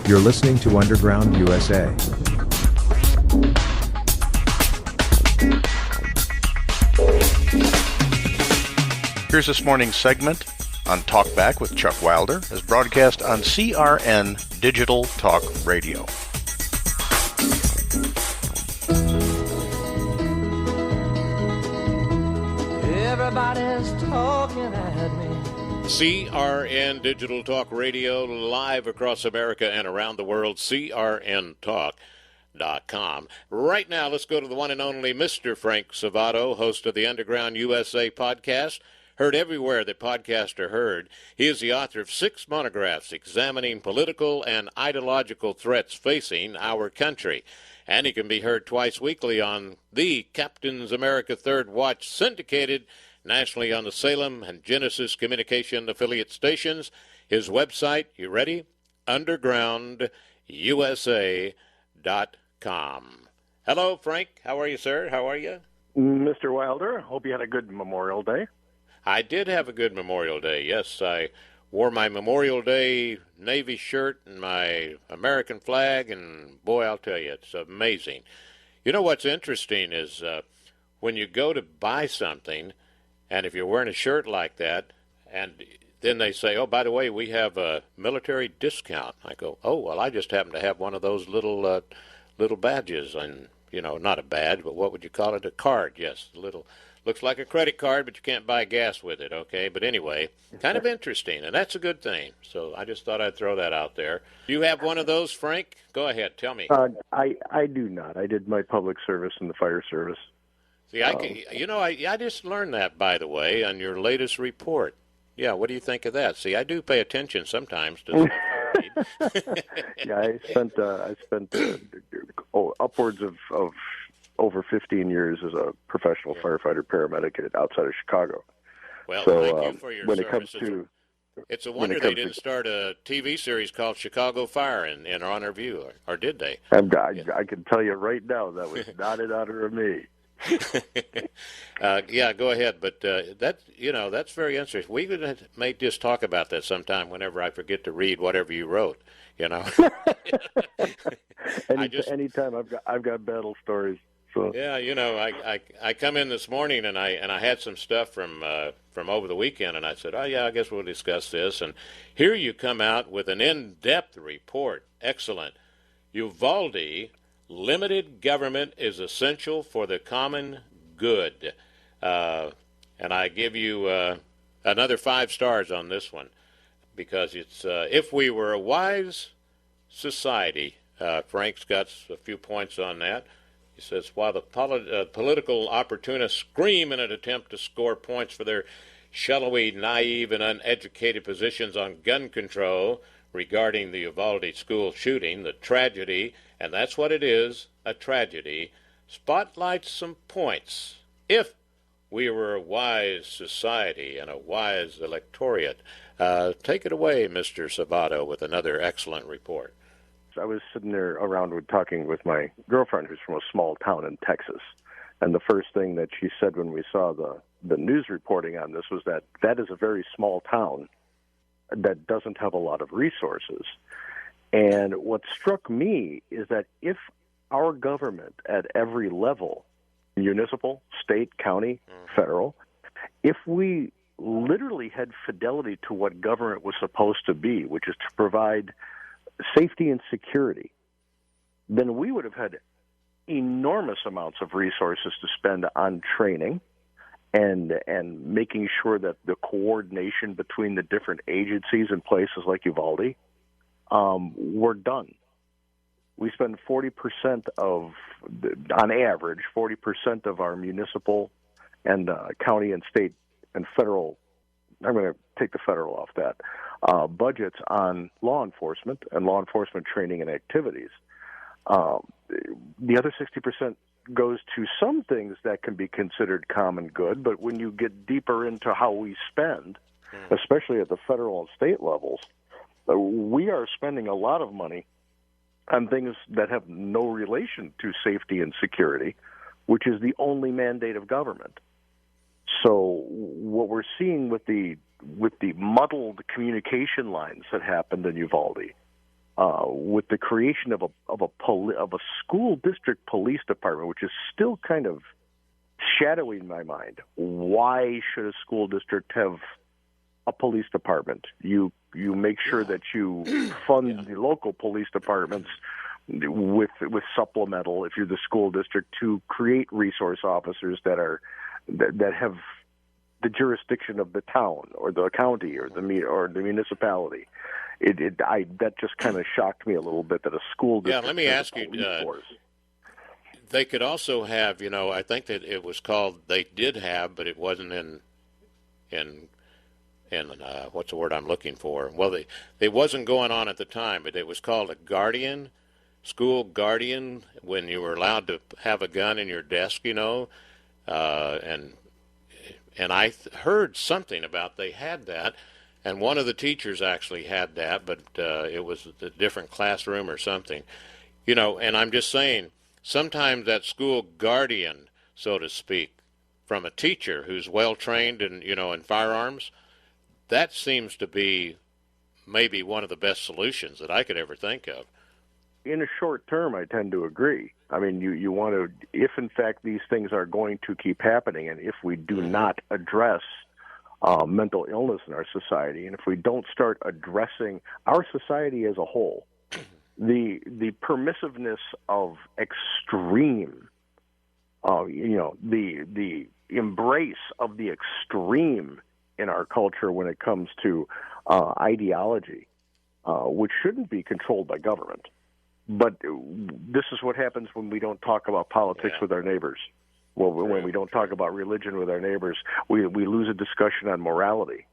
You're listening to Underground USA. Here's this morning's segment on Talkback with Chuck Wilder, as broadcast on CRN Digital Talk Radio. Everybody's talking at me. CRN Digital Talk Radio, live across America and around the world, crntalk.com. Right now, let's go to the one and only Mr. Frank Savato, host of the Underground USA podcast, heard everywhere that podcasts are heard. He is the author of 6 monographs examining political and ideological threats facing our country. And he can be heard twice weekly on the Captain's America Third Watch, syndicated nationally on the Salem and Genesis Communication affiliate stations. His website, you ready? undergroundusa.com. Hello, Frank. How are you, sir? How are you? Mr. Wilder, hope you had a good Memorial Day. I did have a good Memorial Day. Yes, I wore my Memorial Day Navy shirt and my American flag, and boy, I'll tell you, it's amazing. You know what's interesting is when you go to buy something, and if you're wearing a shirt like that, and then they say, oh, by the way, we have a military discount. I go, oh, well, I just happen to have one of those little badges, and, you know, not a badge, but what would you call it? A card, yes, a little. Looks like a credit card, but you can't buy gas with it, okay? But anyway, kind of interesting, and that's a good thing. So I just thought I'd throw that out there. Do you have one of those, Frank? Go ahead, tell me. I do not. I did my public service in the fire service. See, I just learned that, by the way, on your latest report. Yeah, what do you think of that? See, I do pay attention sometimes to stuff. Yeah, I spent upwards of over 15 years as a professional firefighter paramedic outside of Chicago. Well, so, thank you for your when service. It comes to, it's a wonder they didn't start a TV series called Chicago Fire in honor of you, or did they? I can tell you right now that was not in honor of me. Yeah, go ahead. But that's very interesting. We may just talk about that sometime whenever I forget to read whatever you wrote. You know. Anytime I've got battle stories. So. Yeah, you know, I come in this morning and I had some stuff from over the weekend, and I said, oh yeah, I guess we'll discuss this. And here you come out with an in-depth report. Excellent. Uvalde, limited government is essential for the common good. And I give you another 5 stars on this one, because it's if we were a wise society. Frank's got a few points on that. He says, while the political opportunists scream in an attempt to score points for their shallowy, naive, and uneducated positions on gun control regarding the Uvalde school shooting, the tragedy, and that's what it is, a tragedy, spotlights some points. If we were a wise society and a wise electorate. Take it away, Mr. Savato, with another excellent report. I was sitting there around talking with my girlfriend, who's from a small town in Texas, and the first thing that she said when we saw the news reporting on this was that is a very small town that doesn't have a lot of resources. And what struck me is that if our government at every level, municipal, state, county, federal, if we literally had fidelity to what government was supposed to be, which is to provide safety and security, then we would have had enormous amounts of resources to spend on training and making sure that the coordination between the different agencies in places like Uvalde were done. We spend 40% on average, 40% of our municipal and county and state and federal, I'm going to take the federal off that, budgets on law enforcement and law enforcement training and activities. The other 60% goes to some things that can be considered common good, but when you get deeper into how we spend, especially at the federal and state levels, we are spending a lot of money on things that have no relation to safety and security, which is the only mandate of government. So what we're seeing with the muddled communication lines that happened in Uvalde with the creation of a school district police department, which is still kind of shadowy in my mind. Why should a school district have a police department? You make sure that you fund the local police departments with supplemental, if you're the school district, to create resource officers that have the jurisdiction of the town or the county or the municipality. That just kind of shocked me a little bit that a school district. Yeah, let me ask you. They could also have, I think that it was called. They did have, but it wasn't in what's the word I'm looking for? Well, it wasn't going on at the time, but it was called a guardian, school guardian, when you were allowed to have a gun in your desk, and I heard something about they had that, and one of the teachers actually had that, but it was a different classroom or something, and I'm just saying, sometimes that school guardian, so to speak, from a teacher who's well-trained in firearms, that seems to be maybe one of the best solutions that I could ever think of. In a short term, I tend to agree. I mean, you want to, if in fact these things are going to keep happening, and if we do not address mental illness in our society, and if we don't start addressing our society as a whole, the permissiveness of extreme, the embrace of the extreme in our culture when it comes to ideology, which shouldn't be controlled by government. But this is what happens when we don't talk about politics with our neighbors. Well, when we don't talk about religion with our neighbors, we lose a discussion on morality.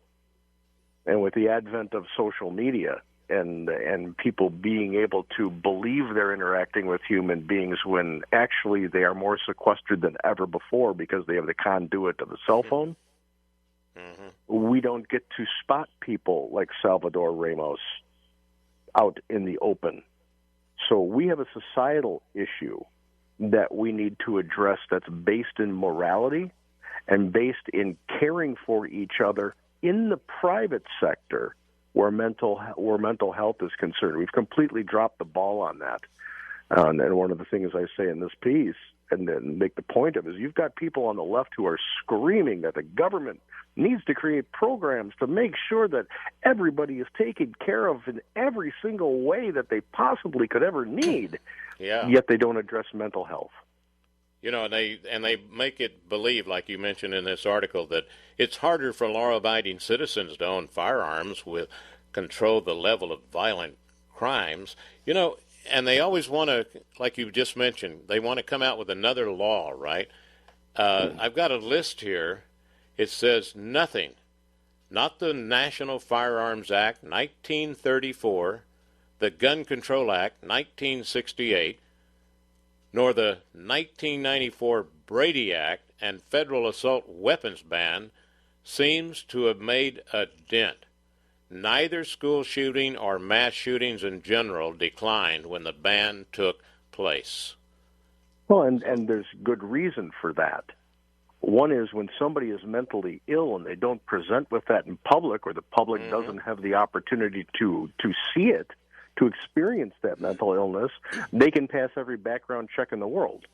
And with the advent of social media and people being able to believe they're interacting with human beings when actually they are more sequestered than ever before because they have the conduit of a cell phone, we don't get to spot people like Salvador Ramos out in the open. So we have a societal issue that we need to address that's based in morality and based in caring for each other in the private sector where mental health is concerned. We've completely dropped the ball on that. And one of the things I say in this piece and then make the point of is you've got people on the left who are screaming that the government needs to create programs to make sure that everybody is taken care of in every single way that they possibly could ever need. Yet they don't address mental health. And they make it believe, like you mentioned in this article, that it's harder for law-abiding citizens to own firearms with control the level of violent crimes. And they always want to, like you just mentioned, they want to come out with another law, right? I've got a list here. It says nothing, not the National Firearms Act, 1934, the Gun Control Act, 1968, nor the 1994 Brady Act and federal assault weapons ban seems to have made a dent. Neither school shooting or mass shootings in general declined when the ban took place. Well, and there's good reason for that. One is when somebody is mentally ill and they don't present with that in public, or the public doesn't have the opportunity to see it, to experience that mental illness, they can pass every background check in the world.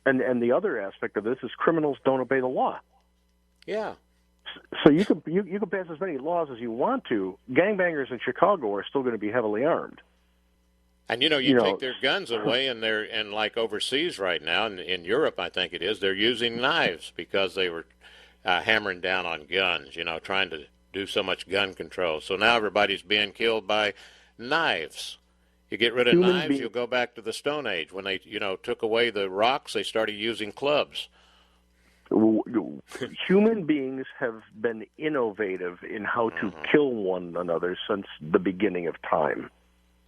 And the other aspect of this is criminals don't obey the law. Yeah. So you can pass as many laws as you want to. Gangbangers in Chicago are still going to be heavily armed. And you take their guns away, and like overseas right now, in Europe, I think it is, they're using knives because they were hammering down on guns. Trying to do so much gun control. So now everybody's being killed by knives. You get rid of knives, you'll go back to the Stone Age when they took away the rocks. They started using clubs. Human beings have been innovative in how to kill one another since the beginning of time.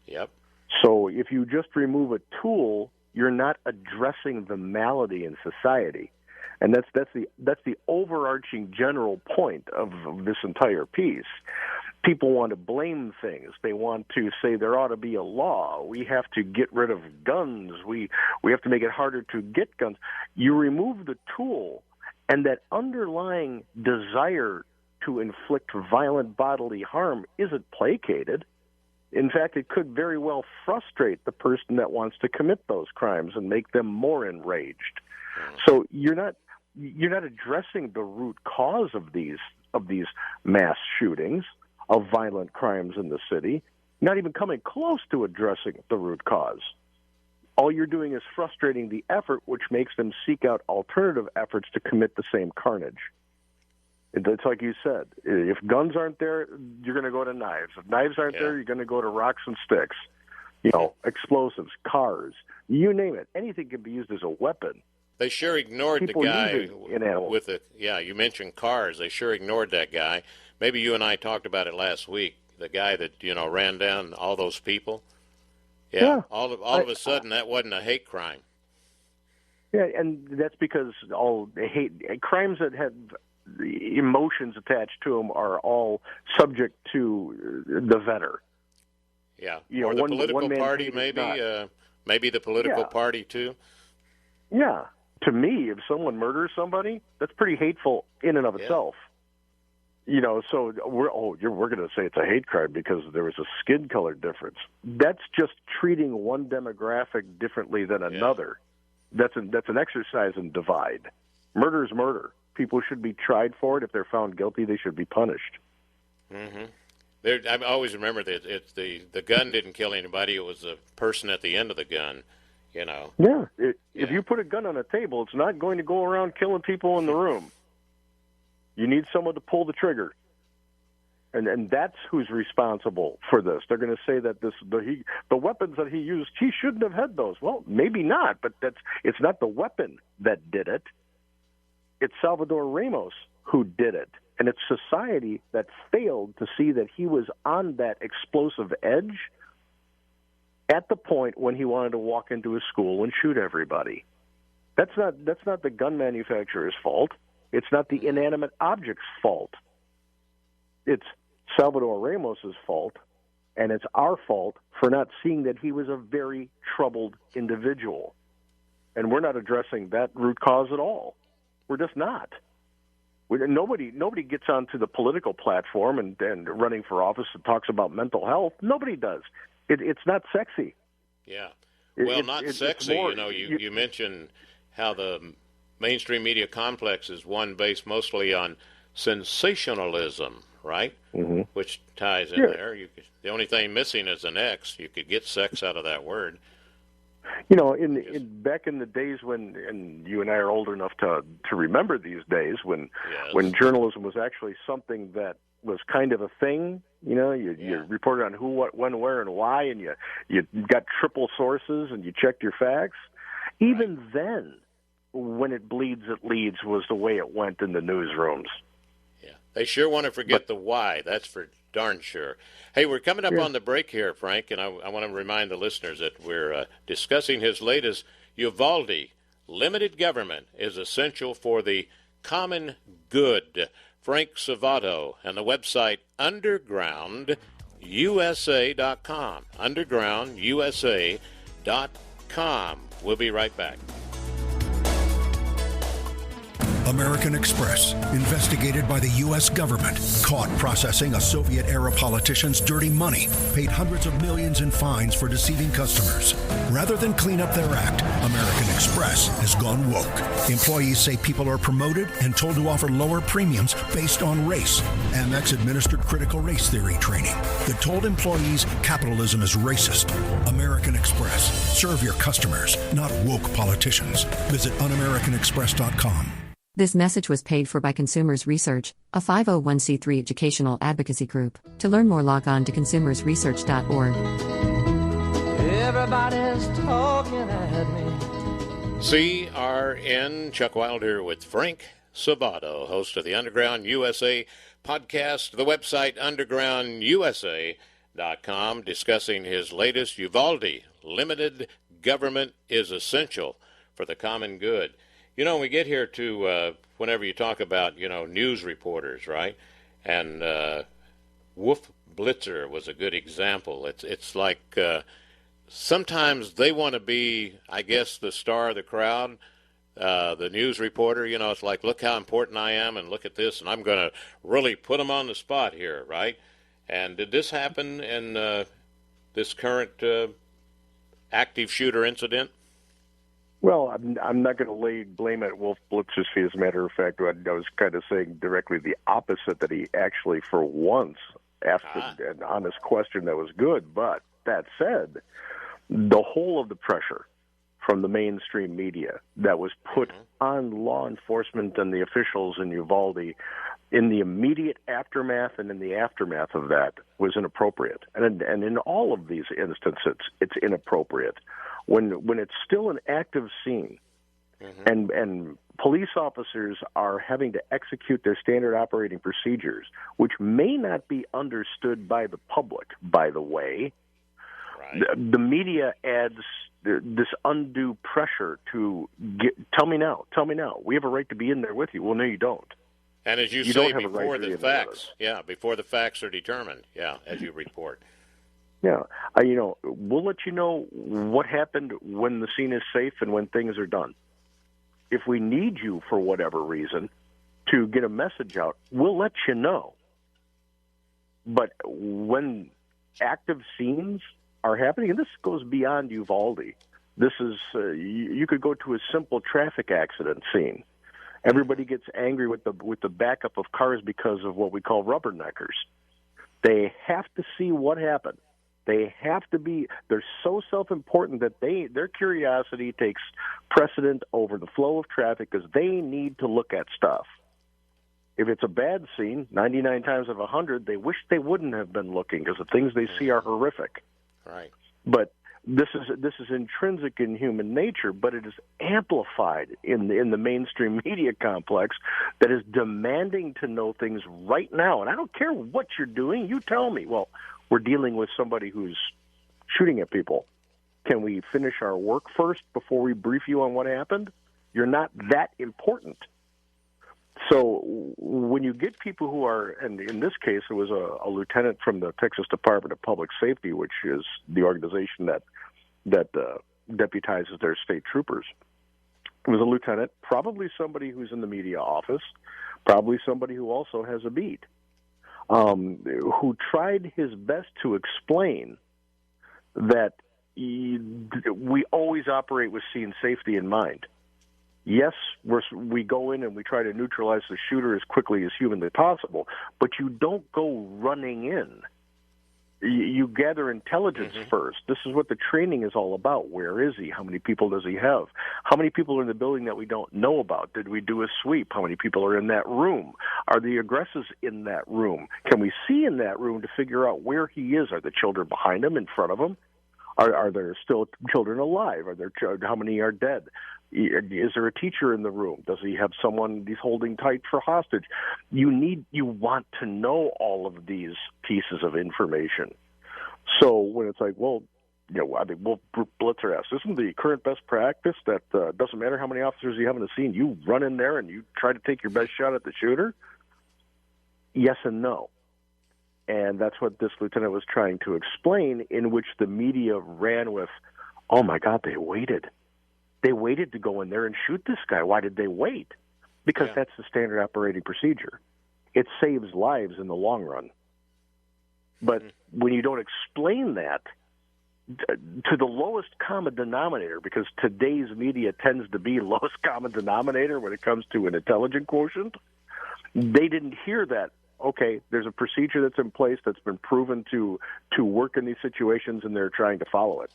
Yep. So if you just remove a tool, you're not addressing the malady in society. And that's the overarching general point of this entire piece. People want to blame things. They want to say there ought to be a law. We have to get rid of guns. We have to make it harder to get guns. You remove the tool, and that underlying desire to inflict violent bodily harm isn't placated. In fact, it could very well frustrate the person that wants to commit those crimes and make them more enraged. So you're not addressing the root cause of these mass shootings, of violent crimes in the city, not even coming close to addressing the root cause. All you're doing is frustrating the effort, which makes them seek out alternative efforts to commit the same carnage. It's like you said, if guns aren't there, you're going to go to knives. If knives aren't there, you're going to go to rocks and sticks. Explosives, cars, you name it. Anything can be used as a weapon. They sure ignored People the guy in animals. with the, you mentioned cars. They sure ignored that guy. Maybe you and I talked about it last week, the guy that, ran down all those people. Yeah. All of a sudden, that wasn't a hate crime. Yeah, and that's because all crimes that have emotions attached to them are all subject to the vetter. Yeah, or the political party, maybe. Maybe the political party, too. Yeah. To me, if someone murders somebody, that's pretty hateful in and of itself. So we're going to say it's a hate crime because there was a skin color difference. That's just treating one demographic differently than another. That's an exercise in divide. Murder is murder. People should be tried for it. If they're found guilty, they should be punished. Mm-hmm. I always remember that the gun didn't kill anybody. It was the person at the end of the gun. Yeah. If you put a gun on a table, it's not going to go around killing people in the room. You need someone to pull the trigger. And that's who's responsible for this. They're going to say that the weapons that he used, he shouldn't have had those. Well, maybe not, but it's not the weapon that did it. It's Salvador Ramos who did it. And it's society that failed to see that he was on that explosive edge at the point when he wanted to walk into a school and shoot everybody. That's not the gun manufacturer's fault. It's not the inanimate object's fault. It's Salvador Ramos's fault, and it's our fault for not seeing that he was a very troubled individual. And we're not addressing that root cause at all. We're just not. Nobody gets onto the political platform and running for office and talks about mental health. Nobody does. It's not sexy. Yeah. Well, not sexy. More, you mentioned how the mainstream media complex is one based mostly on sensationalism, right? Mm-hmm. Which ties in there. The only thing missing is an X. You could get sex out of that word. Back in the days when, and you and I are old enough to remember these days, when journalism was actually something that was kind of a thing. You reported on who, what, when, where, and why, and you got triple sources and you checked your facts. Even then, when it bleeds, it leads was the way it went in the newsrooms. Yeah, they sure want to forget the why. That's for darn sure. Hey, we're coming up on the break here, Frank, and I want to remind the listeners that we're discussing his latest Uvalde. Limited government is essential for the common good. Frank Savato and the website undergroundusa.com. Undergroundusa.com. We'll be right back. American Express, investigated by the U.S. government, caught processing a Soviet-era politician's dirty money, paid hundreds of millions in fines for deceiving customers. Rather than clean up their act, American Express has gone woke. Employees say people are promoted and told to offer lower premiums based on race. Amex administered critical race theory training that told employees capitalism is racist. American Express. Serve your customers, not woke politicians. Visit unamericanexpress.com. This message was paid for by Consumers Research, a 501c3 educational advocacy group. To learn more, log on to consumersresearch.org. Everybody's talking at me. CRN, Chuck Wilder with Frank Savato, host of the Underground USA podcast, the website undergroundusa.com, discussing his latest Uvalde, Limited Government is Essential for the Common Good. When we get here to whenever you talk about, news reporters, right? And Wolf Blitzer was a good example. It's like sometimes they want to be, I guess, the star of the crowd, the news reporter. It's like, look how important I am and look at this, and I'm going to really put them on the spot here, right? And did this happen in this current active shooter incident? Well, I'm not going to blame it at Wolf Blitzer's feet. As a matter of fact, I was kind of saying directly the opposite, that he actually, for once, asked an honest question that was good. But that said, the whole of the pressure from the mainstream media that was put on law enforcement and the officials in Uvalde in the immediate aftermath and in the aftermath of that was inappropriate. And in all of these instances, it's inappropriate. When it's still an active scene and police officers are having to execute their standard operating procedures, which may not be understood by the public, by the way, the media adds this undue pressure to tell me now. We have a right to be in there with you. Well, no, you don't. And as you say, before the facts, before the facts are determined, as you report. Yeah, we'll let you know what happened when the scene is safe and when things are done. If we need you for whatever reason to get a message out, we'll let you know. But when active scenes are happening, and this goes beyond Uvalde, this is you could go to a simple traffic accident scene. Everybody gets angry with the backup of cars because of what we call rubberneckers. They have to see what happened. They have to be, they're so self-important that their curiosity takes precedent over the flow of traffic because they need to look at stuff. If it's a bad scene, 99 times out of 100, they wish they wouldn't have been looking because the things they see are horrific. Right. But this is intrinsic in human nature, but it is amplified in the mainstream media complex that is demanding to know things right now. And I don't care what you're doing. You tell me. Well, we're dealing with somebody who's shooting at people. Can we finish our work first before we brief you on what happened? You're not that important. So when you get people who are, and in this case, it was a lieutenant from the Texas Department of Public Safety, which is the organization that deputizes their state troopers. It was a lieutenant, probably somebody who's in the media office, probably somebody who also has a beat, who tried his best to explain that we always operate with scene safety in mind. Yes, we go in and we try to neutralize the shooter as quickly as humanly possible, but you don't go running in. You gather intelligence first. This is what the training is all about. Where is he? How many people does he have? How many people are in the building that we don't know about? Did we do a sweep? How many people are in that room? Are the aggressors in that room? Can we see in that room to figure out where he is? Are the children behind him, in front of him? Are there still children alive? How many are dead? Is there a teacher in the room? Does he have someone he's holding tight for hostage? You want to know all of these pieces of information. So when it's like, Wolf Blitzer asks, isn't the current best practice that doesn't matter how many officers you have in the scene, you run in there and you try to take your best shot at the shooter? Yes and no. And that's what this lieutenant was trying to explain, in which the media ran with, oh, my God, they waited. They waited to go in there and shoot this guy. Why did they wait? Because that's the standard operating procedure. It saves lives in the long run. But when you don't explain that to the lowest common denominator, because today's media tends to be lowest common denominator when it comes to an intelligence quotient, they didn't hear that. Okay, there's a procedure that's in place that's been proven to work in these situations, and they're trying to follow it.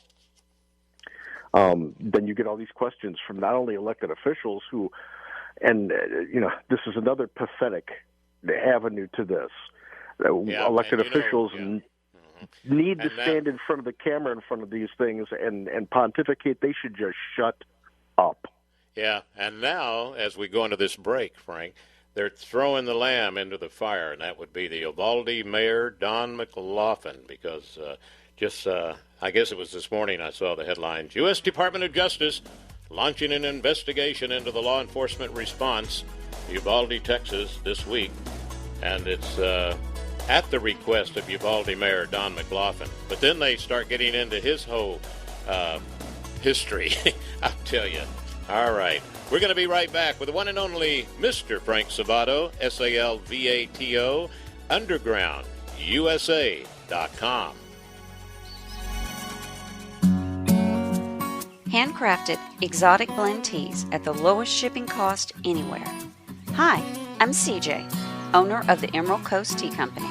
Then you get all these questions from not only elected officials who, and this is another pathetic avenue to this. Elected officials need to stand in front of the camera in front of these things and pontificate. They should just shut up. Yeah, and now as we go into this break, Frank, they're throwing the lamb into the fire, and that would be the Uvalde mayor, Don McLaughlin, because I guess it was this morning I saw the headlines, U.S. Department of Justice launching an investigation into the law enforcement response to Uvalde, Texas this week, and it's at the request of Uvalde Mayor Don McLaughlin. But then they start getting into his whole history, I'll tell you. All right. We're going to be right back with the one and only Mr. Frank Salvato, Salvato, undergroundusa.com. Handcrafted exotic blend teas at the lowest shipping cost anywhere. Hi, I'm CJ, owner of the Emerald Coast Tea Company.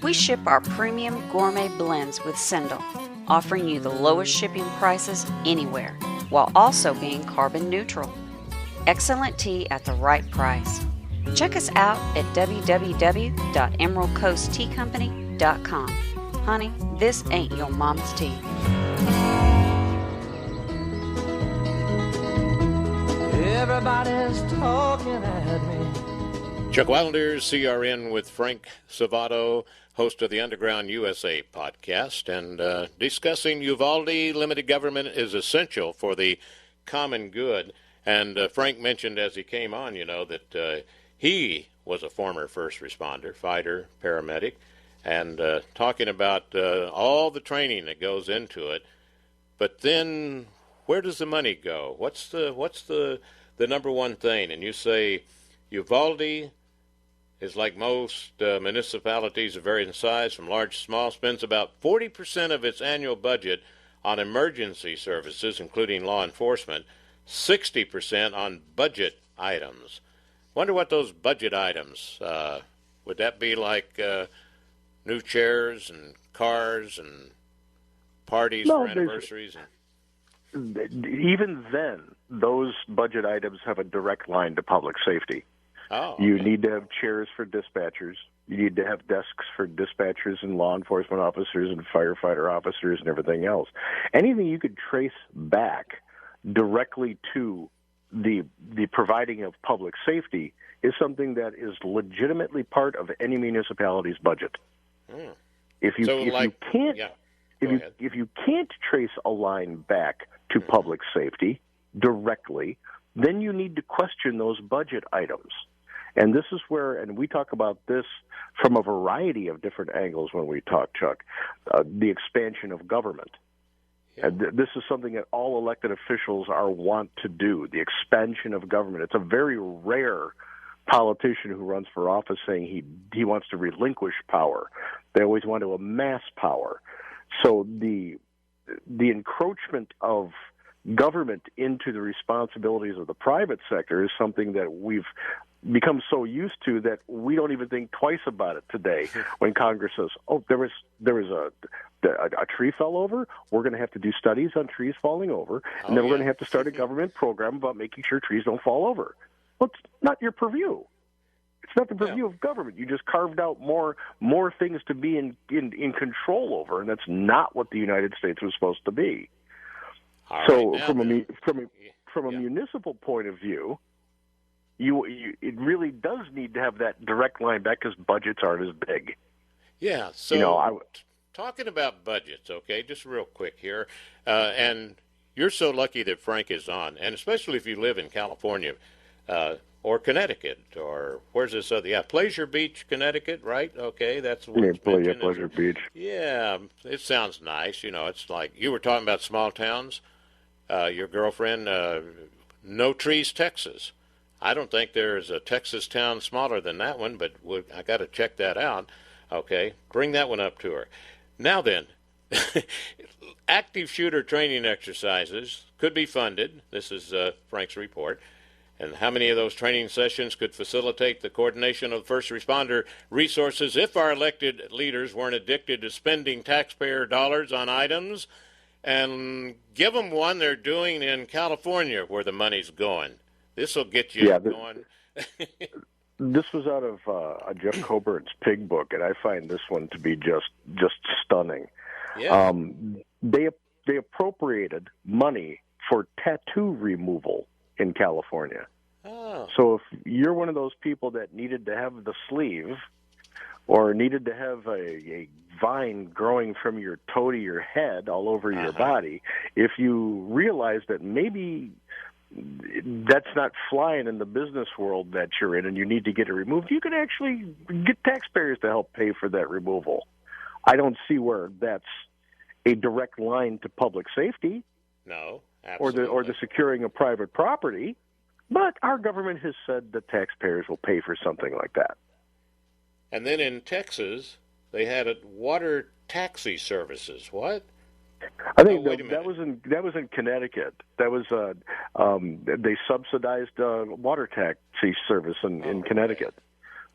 We ship our premium gourmet blends with Sendle, offering you the lowest shipping prices anywhere, while also being carbon neutral. Excellent tea at the right price. Check us out at www.emeraldcoastteacompany.com. Honey, this ain't your mama's tea. Everybody's talking at me. Chuck Wilder, CRN with Frank Savato, host of the Underground USA podcast, and discussing Uvalde limited government is essential for the common good. And Frank mentioned as he came on, that he was a former first responder, fighter, paramedic, and talking about all the training that goes into it. But then, where does the money go? What's the number one thing? And you say Uvalde is like most municipalities of varying size, from large to small, spends about 40% of its annual budget on emergency services, including law enforcement, 60% on budget items. Wonder what those budget items, would that be like new chairs and cars and parties for anniversaries? Even then, those budget items have a direct line to public safety. Oh, You need to have chairs for dispatchers. You need to have desks for dispatchers and law enforcement officers and firefighter officers and everything else. Anything you could trace back directly to the providing of public safety is something that is legitimately part of any municipality's budget. If you can't trace a line back to public safety directly, then you need to question those budget items. And this is where, and we talk about this from a variety of different angles when we talk, Chuck, the expansion of government. Yeah. This is something that all elected officials want to do, the expansion of government. It's a very rare politician who runs for office saying he wants to relinquish power. They always want to amass power. So the encroachment of government into the responsibilities of the private sector is something that we've become so used to that we don't even think twice about it today when Congress says, oh, there was a tree fell over, we're going to have to do studies on trees falling over, and then we're going to have to start a government program about making sure trees don't fall over. Well, it's not your purview. It's not the purview of government. You just carved out more things to be in control over, and that's not what the United States was supposed to be. From a municipal point of view, it really does need to have that direct line back because budgets aren't as big. Yeah. So talking about budgets, okay, just real quick here, and you're so lucky that Frank is on, and especially if you live in California or Connecticut, or where's this other? Pleasure Beach, Connecticut, right? Okay, that's what it's mentioned. Pleasure Beach. Yeah, it sounds nice. It's like you were talking about small towns. Your girlfriend, No Trees, Texas. I don't think there's a Texas town smaller than that one, but I got to check that out. Okay, bring that one up to her. Now then, active shooter training exercises could be funded. This is Frank's report. And how many of those training sessions could facilitate the coordination of first responder resources if our elected leaders weren't addicted to spending taxpayer dollars on items? And give them one they're doing in California where the money's going. This will get you going. This was out of Jeff Coburn's Pig book, and I find this one to be just stunning. Yeah. They appropriated money for tattoo removal in California. Oh. So if you're one of those people that needed to have the sleeve or needed to have a vine growing from your toe to your head all over your body, if you realize that maybe that's not flying in the business world that you're in and you need to get it removed, you can actually get taxpayers to help pay for that removal. I don't see where that's a direct line to public safety. No, absolutely. Or the securing of private property, but our government has said that taxpayers will pay for something like that. And then in Texas, they had water taxi services. What? I think wait a that minute. was in Connecticut. That was they subsidized water taxi service in Connecticut.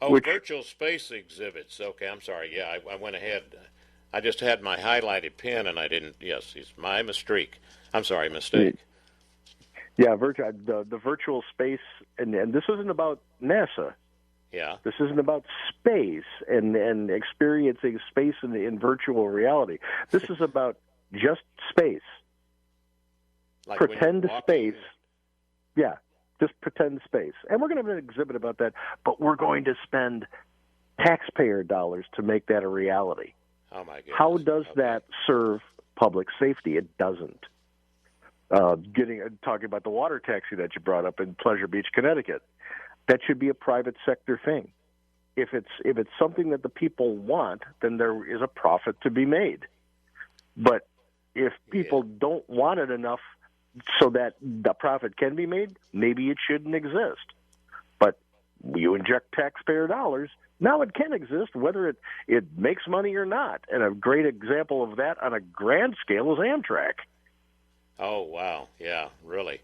Oh, Which, virtual space exhibits. Okay, I'm sorry. Yeah, I went ahead. I just had my highlighted pen and I didn't. Yes, it's my mistake. I'm sorry, mistake. yeah, the virtual space, and this isn't about NASA. Yeah. This isn't about space and experiencing space in virtual reality. This is about just space. Like when Pretend you're walking- space. Yeah, just pretend space. And we're going to have an exhibit about that, but we're going to spend taxpayer dollars to make that a reality. Oh, my goodness. How does that serve public safety? It doesn't. Talking about the water taxi that you brought up in Pleasure Beach, Connecticut, that should be a private sector thing. If it's something that the people want, then there is a profit to be made. But if people don't want it enough so that the profit can be made, maybe it shouldn't exist. But you inject taxpayer dollars, now it can exist, whether it makes money or not. And a great example of that on a grand scale is Amtrak. Oh, wow. Yeah, really.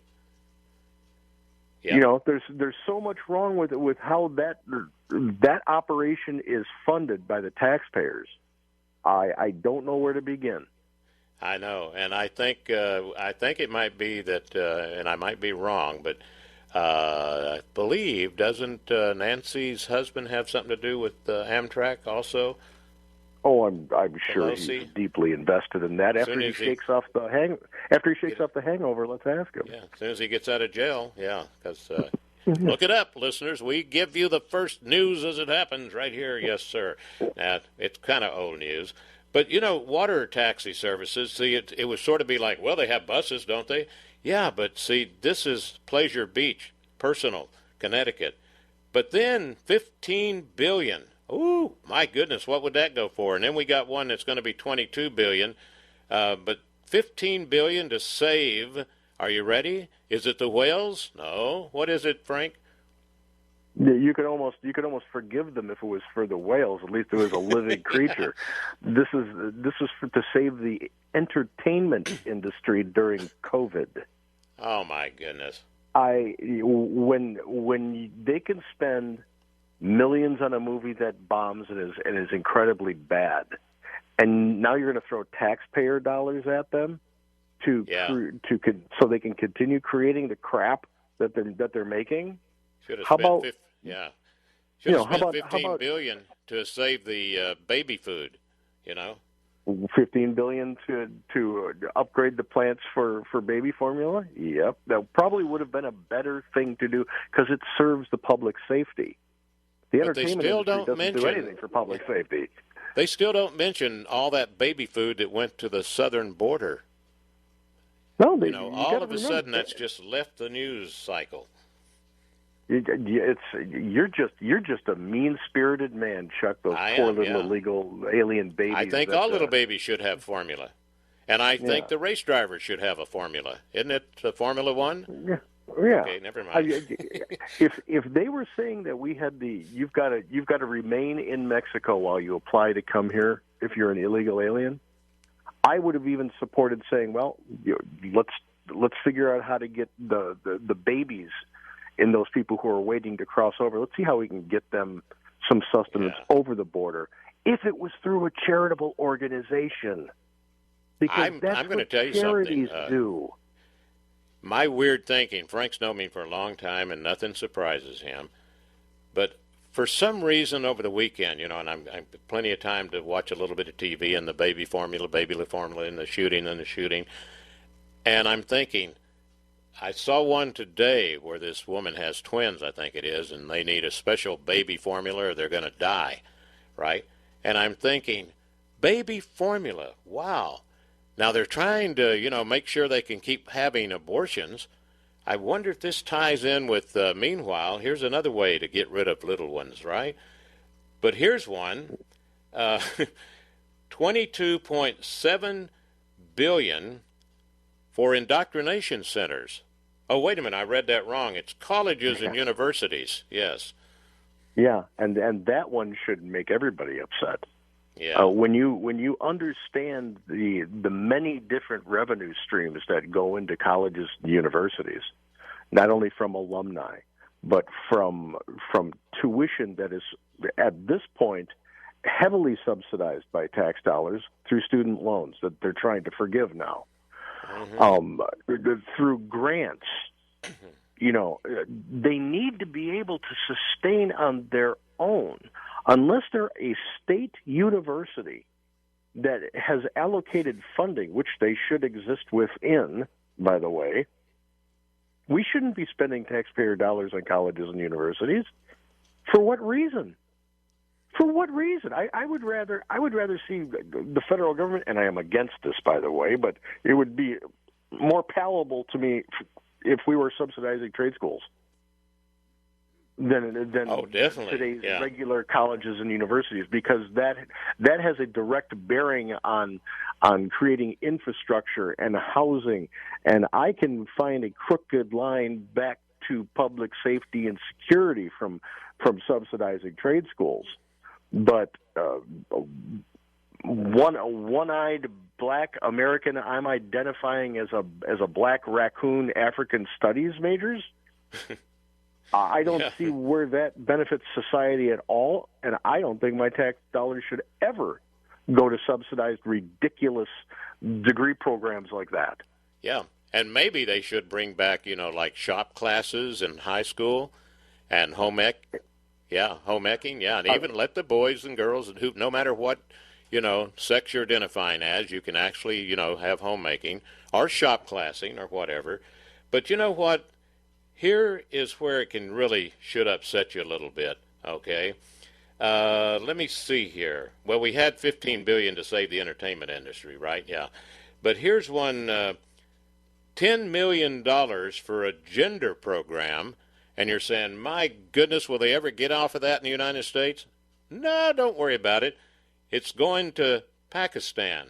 Yeah. You know, there's so much wrong with how that operation is funded by the taxpayers. I don't know where to begin. I know, and I think it might be that, and I might be wrong, but I believe doesn't Nancy's husband have something to do with Amtrak also? Oh, I'm sure Pelosi? he's deeply invested in that. After he shakes off the hangover, let's ask him. Yeah, as soon as he gets out of jail, yeah, because look it up, listeners. We give you the first news as it happens right here. Yes, sir. Now, it's kind of old news. But, you know, water taxi services, see, it would sort of be like, well, they have buses, don't they? Yeah, but see, this is Pleasure Beach, personal, Connecticut. But then $15 billion. Ooh, my goodness, what would that go for? And then we got one that's going to be $22 billion. But $15 billion to save, are you ready? Is it the whales? No. What is it, Frank? You could almost forgive them if it was for the whales. At least it was a living creature. This is to save the entertainment industry during COVID. Oh my goodness! When they can spend millions on a movie that bombs and is incredibly bad, and now you're going to throw taxpayer dollars at them so they can continue creating the crap that they're making. Should have spent $15 billion to save the baby food, you know. $15 billion to upgrade the plants for baby formula. Yep, that probably would have been a better thing to do because it serves the public safety. The entertainment industry doesn't do anything for public safety. They still don't mention all that baby food that went to the southern border. No, all of a sudden that's just left the news cycle. You're just a mean-spirited man, Chuck. Those poor little illegal alien babies. I think all little babies should have formula, and I think the race drivers should have a formula. Isn't it Formula One? Yeah. Okay, never mind. If they were saying that we had you've got to remain in Mexico while you apply to come here if you're an illegal alien, I would have even supported saying, well, let's figure out how to get the babies in those people who are waiting to cross over. Let's see how we can get them some sustenance over the border. If it was through a charitable organization, because I'm going to tell you charities something. Do. My weird thinking, Frank's known me for a long time, and nothing surprises him. But for some reason over the weekend, and I'm plenty of time to watch a little bit of TV and the baby formula, and the shooting. And I'm thinking, I saw one today where this woman has twins, I think it is, and they need a special baby formula or they're going to die, right? And I'm thinking, baby formula, wow. Now they're trying to, make sure they can keep having abortions. I wonder if this ties in with, meanwhile, here's another way to get rid of little ones, right? But here's one, $22.7 billion for indoctrination centers. Oh, wait a minute, I read that wrong. It's colleges and universities, yes. Yeah, and that one should make everybody upset. Yeah. When you understand the many different revenue streams that go into colleges and universities, not only from alumni, but from tuition that is at this point heavily subsidized by tax dollars through student loans that they're trying to forgive now, through grants. They need to be able to sustain on their own. Unless they're a state university that has allocated funding, which they should exist within, by the way, we shouldn't be spending taxpayer dollars on colleges and universities. For what reason? For what reason? I would rather see the federal government, and I am against this, by the way, but it would be more palatable to me if we were subsidizing trade schools than today's regular colleges and universities, because that has a direct bearing on creating infrastructure and housing. And I can find a crooked line back to public safety and security from subsidizing trade schools. But one-eyed black American I'm identifying as a black raccoon African studies majors, I don't see where that benefits society at all, and I don't think my tax dollars should ever go to subsidized ridiculous degree programs like that. Yeah, and maybe they should bring back, like shop classes in high school and home ec. Yeah, home ecing, and even let the boys and girls who, no matter what, sex you're identifying as, you can actually, have homemaking or shop classing or whatever. But you know what? Here is where it should upset you a little bit, okay? Let me see here. Well, we had $15 billion to save the entertainment industry, right? Yeah. But here's one, $10 million for a gender program, and you're saying, my goodness, will they ever get off of that in the United States? No, don't worry about it. It's going to Pakistan.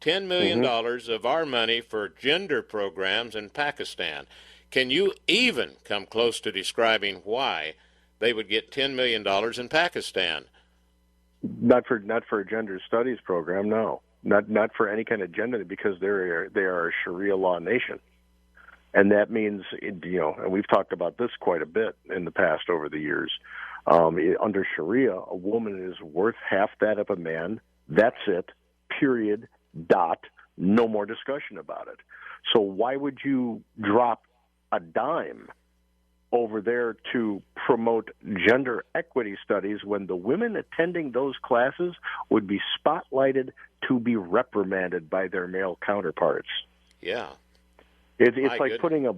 $10 million of our money for gender programs in Pakistan. Can you even come close to describing why they would get $10 million in Pakistan? Not for a gender studies program, no. Not for any kind of gender, because they are a Sharia law nation. And that means, and we've talked about this quite a bit in the past over the years, under Sharia, a woman is worth half that of a man. That's it, period, dot, no more discussion about it. So why would you drop a dime over there to promote gender equity studies when the women attending those classes would be spotlighted to be reprimanded by their male counterparts? Yeah. It's like putting a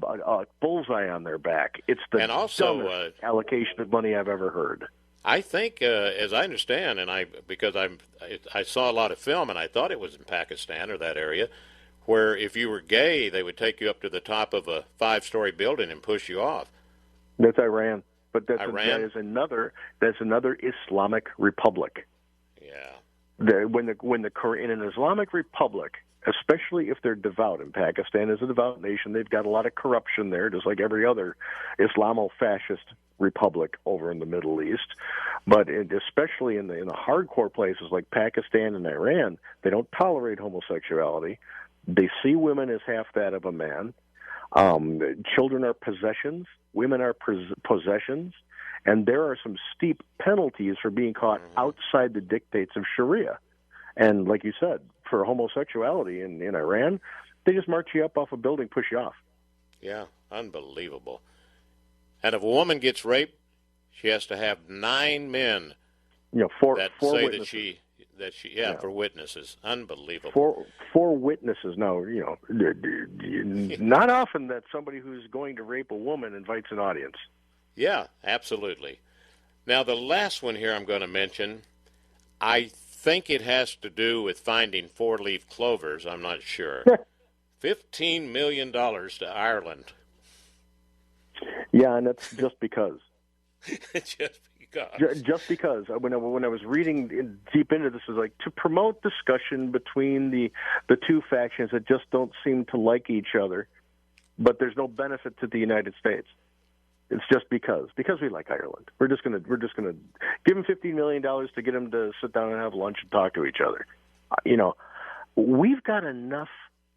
bullseye on their back. It's the dumbest allocation of money I've ever heard. I think, as I understand, and because I saw a lot of film, and I thought it was in Pakistan or that area, where if you were gay, they would take you up to the top of a 5-story building and push you off. That's Iran, but that's another Islamic republic. Yeah. In an Islamic republic, especially if they're devout, and Pakistan is a devout nation, they've got a lot of corruption there, just like every other Islamo-fascist republic over in the Middle East. But especially in the hardcore places like Pakistan and Iran, they don't tolerate homosexuality. They see women as half that of a man. Children are possessions. Women are possessions. And there are some steep penalties for being caught outside the dictates of Sharia. And like you said, for homosexuality in Iran, they just march you up off a building, push you off. Yeah, unbelievable. And if a woman gets raped, she has to have 9 men four say witnesses. that she for witnesses. Unbelievable. Four witnesses. Now, not often that somebody who's going to rape a woman invites an audience. Yeah, absolutely. Now, the last one here I'm going to mention, I think it has to do with finding 4-leaf clovers. I'm not sure. $15 million to Ireland. Yeah, and that's just because. Just because. When I was reading deep into this, it was like to promote discussion between the two factions that just don't seem to like each other, but there's no benefit to the United States. It's just because we like Ireland. We're just gonna give them $15 million to get them to sit down and have lunch and talk to each other. We've got enough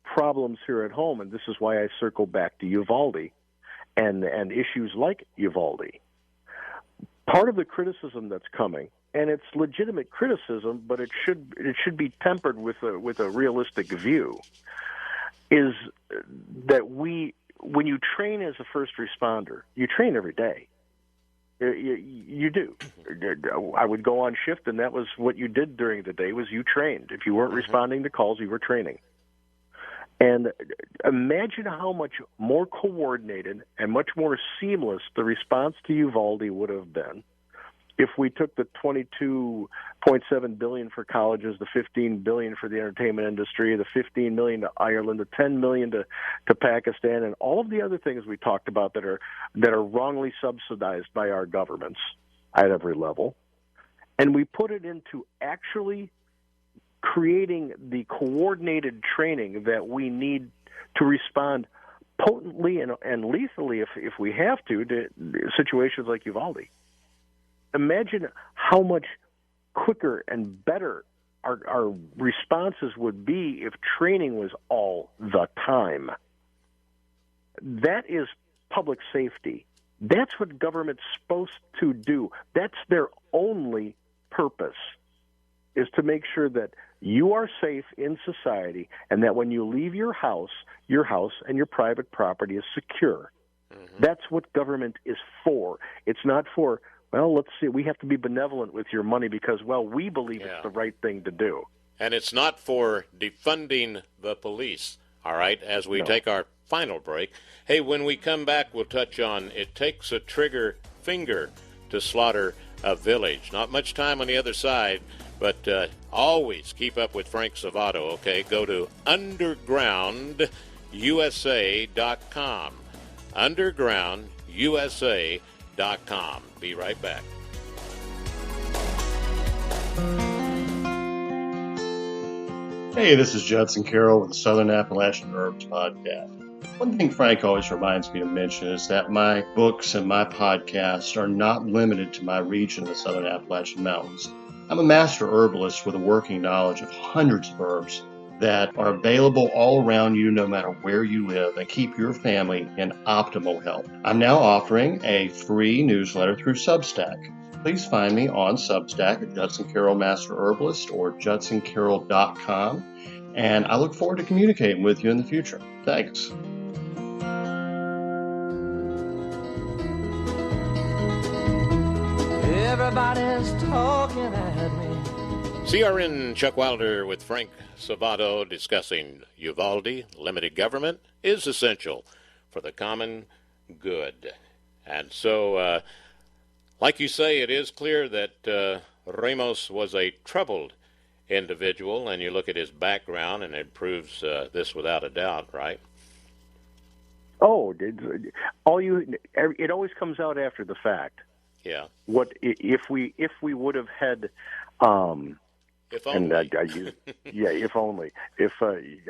problems here at home, and this is why I circle back to Uvalde and issues like Uvalde. Part of the criticism that's coming, and it's legitimate criticism, but it should be tempered with a realistic view, is that when you train as a first responder, you train every day. You do. I would go on shift, and that was what you did during the day, was you trained. If you weren't responding to calls, you were training. And imagine how much more coordinated and much more seamless the response to Uvalde would have been if we took the $22.7 billion for colleges, the $15 billion for the entertainment industry, the $15 million to Ireland, the $10 million to Pakistan, and all of the other things we talked about that are wrongly subsidized by our governments at every level, and we put it into actually creating the coordinated training that we need to respond potently and lethally, if we have to situations like Uvalde. Imagine how much quicker and better our responses would be if training was all the time. That is public safety. That's what government's supposed to do. That's their only purpose, is to make sure that you are safe in society and that when you leave your house and your private property is secure. That's what government is for. It's not for, well, let's see, we have to be benevolent with your money because, well, we believe it's the right thing to do. And it's not for defunding the police, all right, as we take our final break. Hey, when we come back, we'll touch on it takes a trigger finger to slaughter a village. Not much time on the other side, but always keep up with Frank Savato, okay? Go to undergroundusa.com. undergroundusa.com. Be right back. Hey, this is Judson Carroll with the Southern Appalachian Herbs Podcast. One thing Frank always reminds me to mention is that my books and my podcasts are not limited to my region of the Southern Appalachian Mountains. I'm a master herbalist with a working knowledge of hundreds of herbs that are available all around you no matter where you live and keep your family in optimal health. I'm now offering a free newsletter through Substack. Please find me on Substack at Judson Carroll Master Herbalist or judsoncarroll.com, and I look forward to communicating with you in the future. Thanks. Everybody's talking at me. CRN Chuck Wilder with Frank Savato discussing Uvalde. Limited government is essential for the common good. And so, like you say, it is clear that Ramos was a troubled individual, and you look at his background, and it proves this without a doubt, right? Oh, it always comes out after the fact. Yeah. What if we would have had? If only. And if only.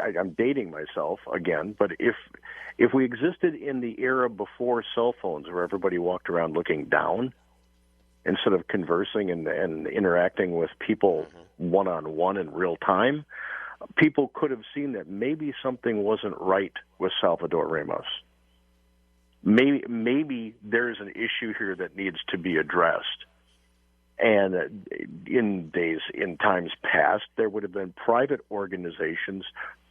I'm dating myself again, but if we existed in the era before cell phones, where everybody walked around looking down instead of conversing and interacting with people one-on-one in real time, people could have seen that maybe something wasn't right with Salvador Ramos. Maybe there's an issue here that needs to be addressed. And in times past, there would have been private organizations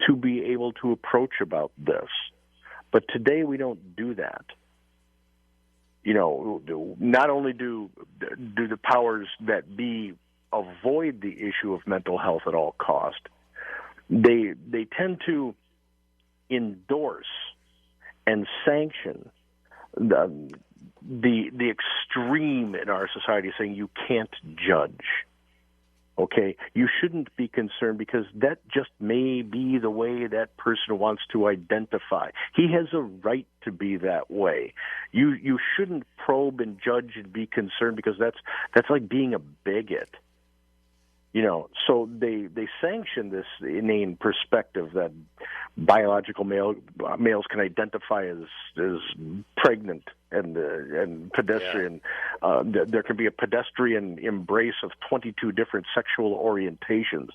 to be able to approach about this. But today we don't do that. You know, not only do the powers that be avoid the issue of mental health at all cost, they tend to endorse and sanction the extreme in our society, saying you can't judge. Okay, you shouldn't be concerned because that just may be the way that person wants to identify. He has a right to be that way. You shouldn't probe and judge and be concerned because that's like being a bigot. So they sanction this inane perspective that biological males can identify as pregnant and pedestrian. Yeah. There can be a pedestrian embrace of 22 different sexual orientations.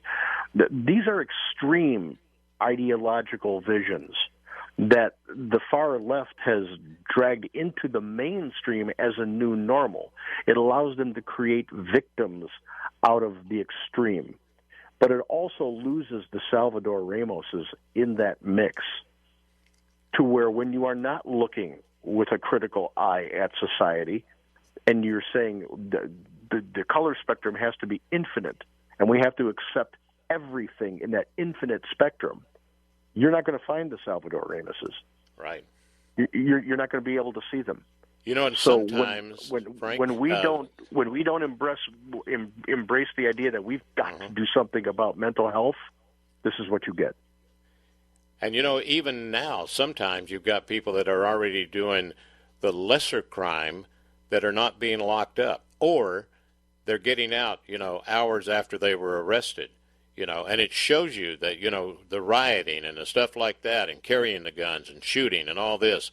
These are extreme ideological visions that the far left has dragged into the mainstream as a new normal. It allows them to create victims out of the extreme. But it also loses the Salvador Ramoses in that mix, to where when you are not looking with a critical eye at society and you're saying the color spectrum has to be infinite and we have to accept everything in that infinite spectrum, you're not going to find the Salvador Ramoses. Right. You're not going to be able to see them. And sometimes Frank, when we don't embrace the idea that we've got to do something about mental health, this is what you get. And even now, sometimes you've got people that are already doing the lesser crime that are not being locked up, or they're getting out, hours after they were arrested. And it shows you that, the rioting and the stuff like that and carrying the guns and shooting and all this.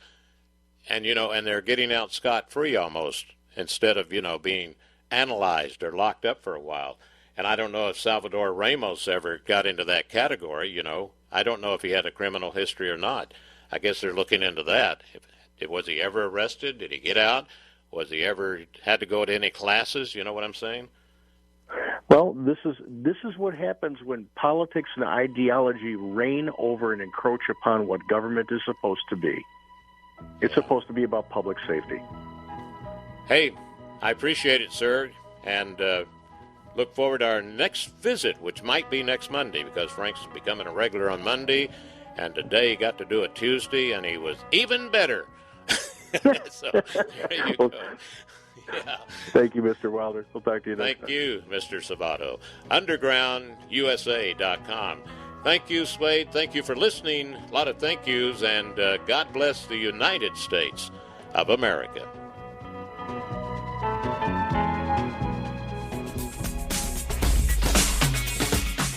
And, and they're getting out scot-free almost instead of, being analyzed or locked up for a while. And I don't know if Salvador Ramos ever got into that category, I don't know if he had a criminal history or not. I guess they're looking into that. Was he ever arrested? Did he get out? Was he ever had to go to any classes? You know what I'm saying? Well, this is what happens when politics and ideology reign over and encroach upon what government is supposed to be. It's supposed to be about public safety. Hey, I appreciate it, sir, and look forward to our next visit, which might be next Monday, because Frank's becoming a regular on Monday, and today he got to do it Tuesday, and he was even better. So there you go. Yeah. Thank you, Mr. Wilder. We'll talk to you next time. Thank you, Mr. Sabato. UndergroundUSA.com. Thank you, Slade. Thank you for listening. A lot of thank yous, and God bless the United States of America.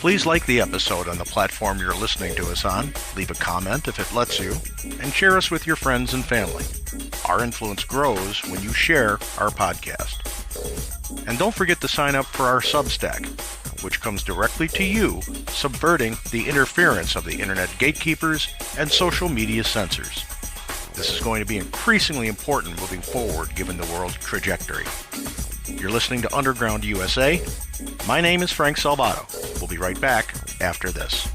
Please like the episode on the platform you're listening to us on, leave a comment if it lets you, and share us with your friends and family. Our influence grows when you share our podcast. And don't forget to sign up for our Substack, which comes directly to you, subverting the interference of the internet gatekeepers and social media censors. This is going to be increasingly important moving forward given the world's trajectory. You're listening to Underground USA. My name is Frank Salvato. We'll be right back after this.